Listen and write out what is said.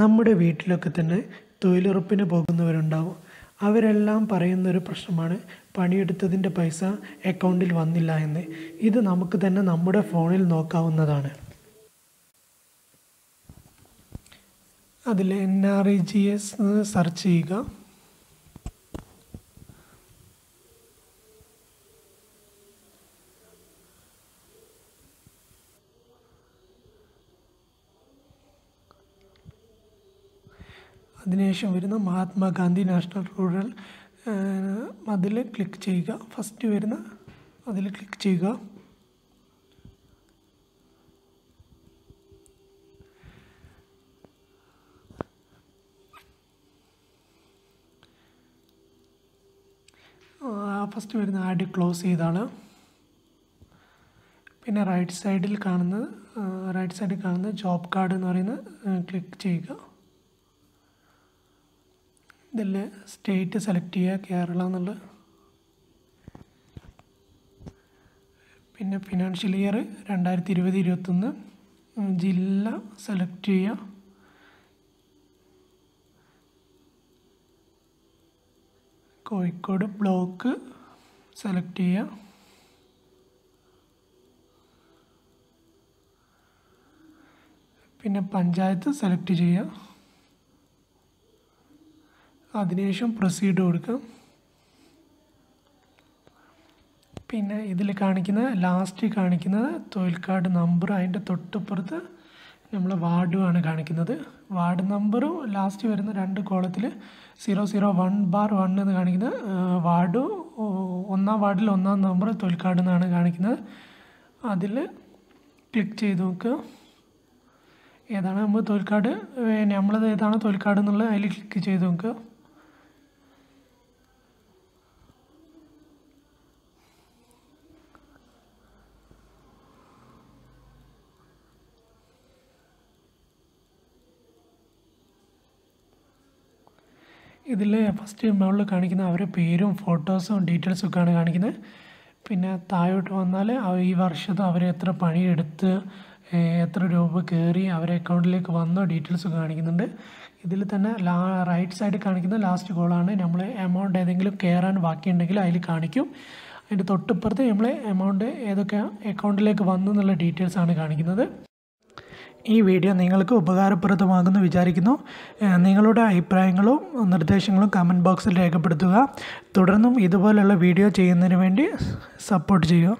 നമ്മുടെ വീട്ടിലൊക്കെ തന്നെ തൊഴിലുറപ്പിന് പോകുന്നവരുണ്ടാവും. അവരെല്ലാം പറയുന്നൊരു പ്രശ്നമാണ് പണിയെടുത്തതിൻ്റെ പൈസ അക്കൗണ്ടിൽ വന്നില്ല എന്ന്. ഇത് നമുക്ക് തന്നെ നമ്മുടെ ഫോണിൽ നോക്കാവുന്നതാണ്. അതിൽ NREGS സെർച്ച് ചെയ്യുക. അതിനുശേഷം വരുന്ന മഹാത്മാഗാന്ധി നാഷണൽ റൂറൽ അതിൽ ക്ലിക്ക് ചെയ്യുക. ഫസ്റ്റ് വരുന്ന അതിൽ ക്ലിക്ക് ചെയ്യുക. ഫസ്റ്റ് വരുന്ന ആഡ് ക്ലോസ് ചെയ്താണ്. പിന്നെ റൈറ്റ് സൈഡിൽ കാണുന്ന ജോബ് കാർഡ് എന്ന് പറയുന്നത് ക്ലിക്ക് ചെയ്യുക. ഇതിൽ സ്റ്റേറ്റ് സെലക്ട് ചെയ്യുക, കേരള എന്നുള്ളത്. പിന്നെ ഫിനാൻഷ്യൽ ഇയർ 2020-21 ജില്ല സെലക്ട് ചെയ്യുക. കോഴിക്കോട് ബ്ലോക്ക് സെലക്ട് ചെയ്യുക. പിന്നെ പഞ്ചായത്ത് സെലക്ട് ചെയ്യുക. അതിനുശേഷം പ്രൊസീഡ് കൊടുക്കുക. പിന്നെ ഇതിൽ ലാസ്റ്റ് കാണിക്കുന്നത് തൊഴിൽ കാർഡ് നമ്പർ, അതിൻ്റെ തൊട്ടിപ്പുറത്ത് നമ്മൾ വാർഡുമാണ് കാണിക്കുന്നത്. വാർഡ് നമ്പറും ലാസ്റ്റ് വരുന്ന 2 കോളത്തിൽ 001/1 എന്ന് കാണിക്കുന്നത് വാർഡ് 1-ാം വാർഡിൽ 1-ാം നമ്പർ തൊഴിൽ കാർഡ് എന്നാണ് കാണിക്കുന്നത്. അതിൽ ക്ലിക്ക് ചെയ്ത് നോക്കുക. ഏതാണ് നമ്മൾ തൊഴിൽ കാർഡ്, നമ്മളത് ഏതാണ് തൊഴിൽ കാർഡ് എന്നുള്ളത് അതിൽ ക്ലിക്ക് ചെയ്ത് നോക്കുക. ഇതിൽ ഫസ്റ്റ് മുകളിൽ കാണിക്കുന്ന അവരുടെ പേരും ഫോട്ടോസും ഡീറ്റെയിൽസും ഒക്കെയാണ് കാണിക്കുന്നത്. പിന്നെ താഴോട്ട് വന്നാൽ ഈ വർഷത്തെ അവർ എത്ര പണിയെടുത്ത് എത്ര രൂപ കയറി അവരെ അക്കൗണ്ടിലേക്ക് വന്നോ ഡീറ്റെയിൽസൊക്കെ കാണിക്കുന്നുണ്ട്. ഇതിൽ തന്നെ റൈറ്റ് സൈഡിൽ കാണിക്കുന്ന ലാസ്റ്റ് കോളാണ്. നമ്മൾ എമൗണ്ട് ഏതെങ്കിലും കയറാൻ ബാക്കിയുണ്ടെങ്കിൽ അതിൽ കാണിക്കും. അതിൻ്റെ തൊട്ടിപ്പുറത്ത് നമ്മൾ എമൗണ്ട് ഏതൊക്കെ അക്കൗണ്ടിലേക്ക് വന്നു എന്നുള്ള ഡീറ്റെയിൽസാണ് കാണിക്കുന്നത്. ഈ വീഡിയോ നിങ്ങൾക്ക് ഉപകാരപ്രദമാകുമെന്ന് വിചാരിക്കുന്നു. നിങ്ങളുടെ അഭിപ്രായങ്ങളും നിർദ്ദേശങ്ങളും കമൻറ്റ് ബോക്സിൽ രേഖപ്പെടുത്തുക. തുടർന്നും ഇതുപോലുള്ള വീഡിയോ ചെയ്യുന്നതിന് വേണ്ടി സപ്പോർട്ട് ചെയ്യുക.